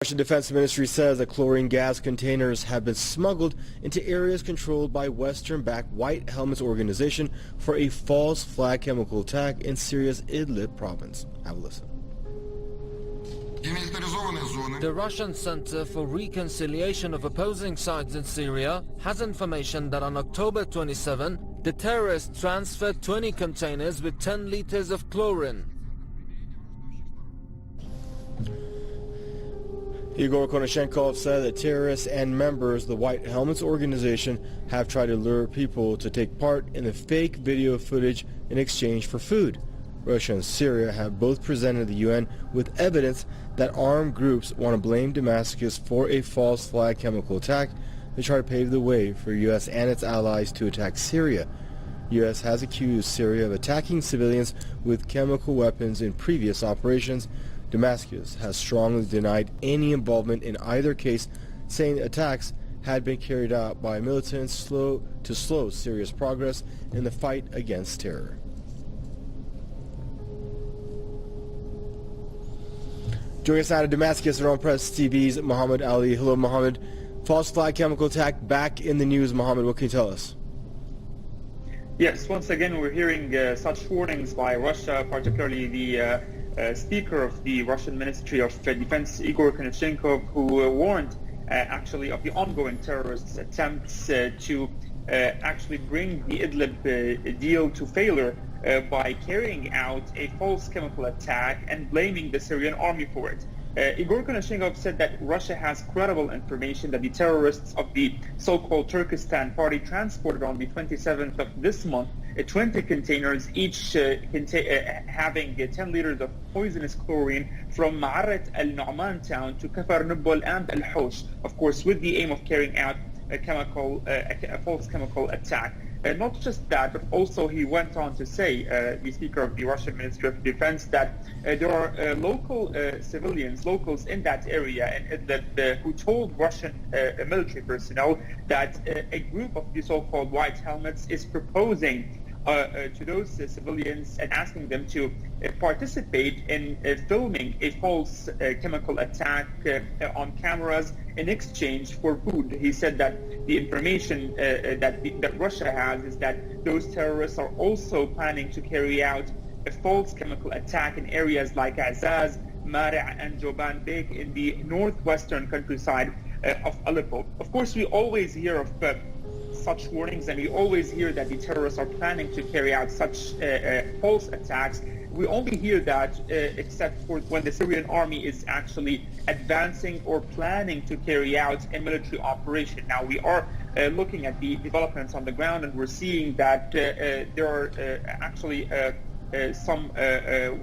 Russian Defense Ministry says that chlorine gas containers have been smuggled into areas controlled by Western-backed White Helmets organization for a false flag chemical attack in Syria's Idlib province. Have a listen. The Russian Center for Reconciliation of Opposing Sides in Syria has information that on October 27, the terrorists transferred 20 containers with 10 liters of chlorine. Igor Konashenkov said that terrorists and members of the White Helmets organization have tried to lure people to take part in the fake video footage in exchange for food. Russia and Syria have both presented the UN with evidence that armed groups want to blame Damascus for a false flag chemical attack to try to pave the way for U.S. and its allies to attack Syria. U.S. has accused Syria of attacking civilians with chemical weapons in previous operations. Damascus has strongly denied any involvement in either case, saying attacks had been carried out by militants to slow Syria's progress in the fight against terror. Joining us out of Damascus, Iran Press TV's Mohammed Ali. Hello, Mohammed. False flag chemical attack back in the news. Mohammed, what can you tell us? Yes, once again, we're hearing such warnings by Russia, particularly the Speaker of the Russian Ministry of Defense, Igor Konashenkov, who warned actually of the ongoing terrorist attempts to actually bring the Idlib deal to failure by carrying out a false chemical attack and blaming the Syrian army for it. Igor Konashenkov said that Russia has credible information that the terrorists of the so-called Turkestan party transported on the 27th of this month 20 containers, each having 10 liters of poisonous chlorine from Ma'arat al-Nu'man town to Kafar Nubbal and al-Hosh, of course with the aim of carrying out a false chemical attack. Not just that, but also he went on to say, the Speaker of the Russian Ministry of Defense, that there are local civilians, locals in that area, and that who told Russian military personnel that a group of the so-called White Helmets is proposing to those civilians and asking them to participate in filming a false chemical attack on cameras in exchange for food. He said that the information that Russia has is that those terrorists are also planning to carry out a false chemical attack in areas like Azaz, Mari' and Joban Bek in the northwestern countryside of Aleppo. Of course, we always hear of such warnings, and we always hear that the terrorists are planning to carry out such false attacks. We only hear that except for when the Syrian army is actually advancing or planning to carry out a military operation. Now we are looking at the developments on the ground, and we're seeing that there are actually some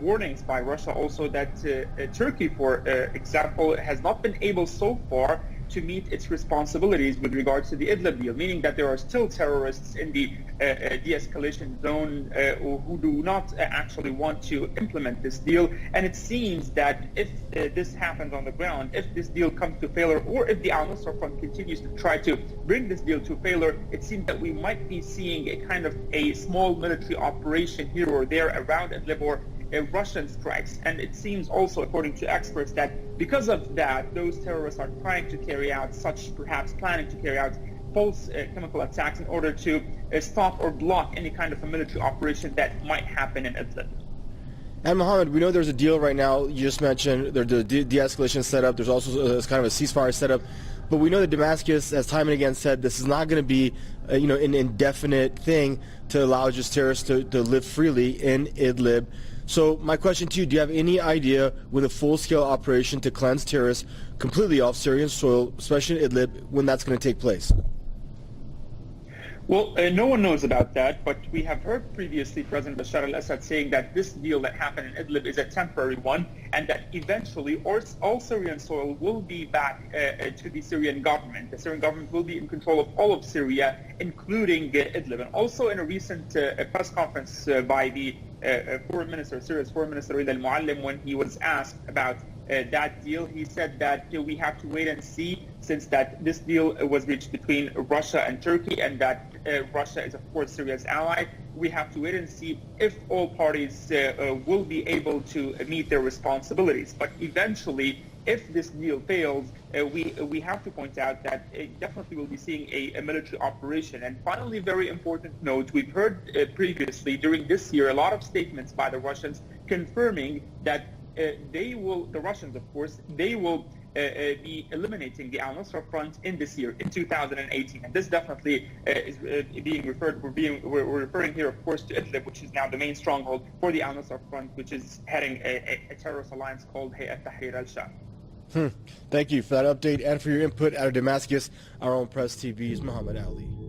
warnings by Russia also that Turkey, for example, has not been able so far to meet its responsibilities with regards to the Idlib deal, meaning that there are still terrorists in the de-escalation zone who do not actually want to implement this deal. And it seems that if this happens on the ground, if this deal comes to failure, or if the Al-Nusra Front continues to try to bring this deal to failure, it seems that we might be seeing a kind of a small military operation here or there around Idlib, or Russian strikes. And it seems also, according to experts, that because of that, those terrorists are trying to carry out perhaps planning to carry out false chemical attacks in order to stop or block any kind of a military operation that might happen in Idlib. And Mohammed, we know there's a deal right now. You just mentioned there's the de-escalation setup. There's also kind of a ceasefire setup. But we know that Damascus, as time and again said, this is not going to be an indefinite thing to allow just terrorists to live freely in Idlib. So my question to you, do you have any idea with a full-scale operation to cleanse terrorists completely off Syrian soil, especially in Idlib, when that's going to take place? Well, no one knows about that, but we have heard previously President Bashar al-Assad saying that this deal that happened in Idlib is a temporary one, and that eventually all Syrian soil will be back to the Syrian government. The Syrian government will be in control of all of Syria, including Idlib. And also in a recent press conference by the Foreign Minister, Syria's Foreign Minister Rida al-Muallim, when he was asked about that deal, he said that we have to wait and see, since that this deal was reached between Russia and Turkey, and that Russia is of course Syria's ally. We have to wait and see if all parties will be able to meet their responsibilities. But eventually if this deal fails, we have to point out that definitely we'll be seeing a military operation. And finally, very important note, we've heard previously during this year a lot of statements by the Russians confirming that the Russians, of course, they will be eliminating the al-Nusra Front in this year, in 2018. And this definitely is being referred, we're referring here, of course, to Idlib, which is now the main stronghold for the al-Nusra Front, which is heading a terrorist alliance called Hayat Tahrir al-Sham. Thank you for that update and for your input out of Damascus. Our own Press TV's Muhammad Ali.